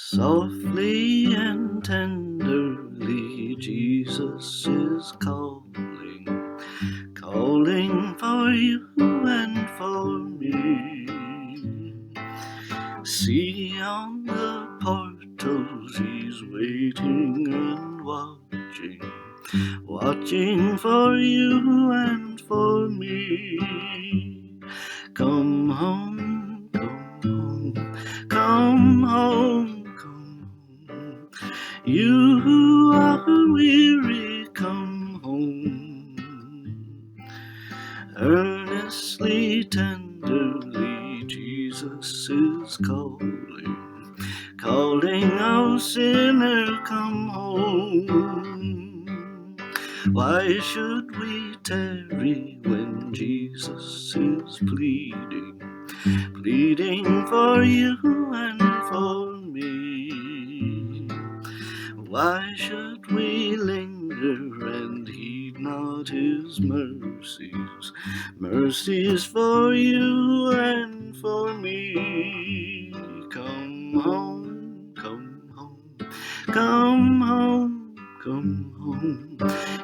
Softly and tenderly Jesus is calling, calling for you and for me. See on the portals he's waiting and watching, watching for you and for me. Come home, come home, come home, come home. You who are weary, come home. Earnestly, tenderly, Jesus is calling, calling, oh sinner, come home. Why should we tarry when Jesus is pleading, pleading for you and for me? Why should we linger and heed not his mercies, mercies for you and for me? Come home, come home, come home, come home.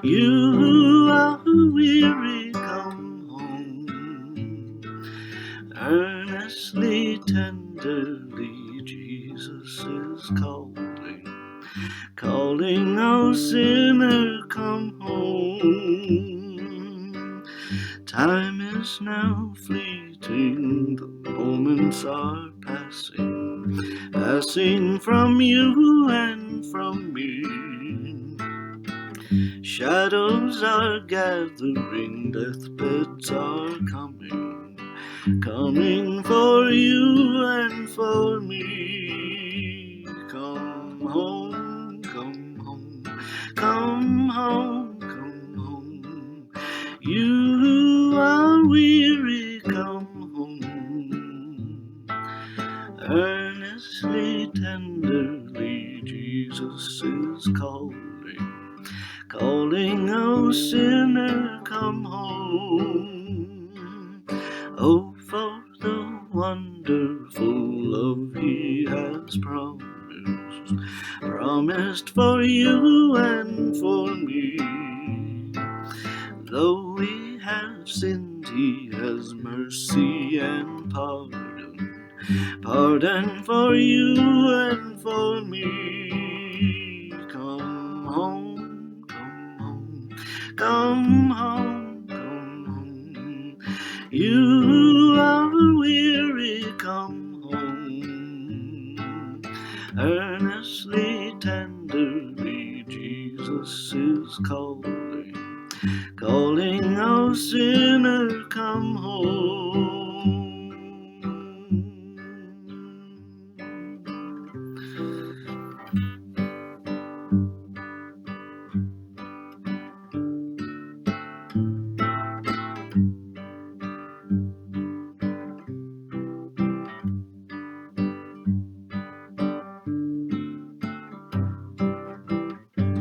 You who are weary, come home. Earnestly, tenderly, Jesus is calling, calling, oh sinner, come home. Time is now fleeting, the moments are passing, passing from you and from me. Shadows are gathering, deathbeds are coming, coming for you and for me. Come home, come home, come home, come home. You who are weary, come home. Earnestly, tenderly, Jesus is calling, calling, oh sinner, come home. Oh, for the wonderful love he has promised for you and for me. Though we have sinned, he has mercy and pardon, pardon for you and for me. Come home, come home, come home, come home. You who are weary, come home. Earnestly, tenderly, Jesus is calling, calling, oh sinner, come home.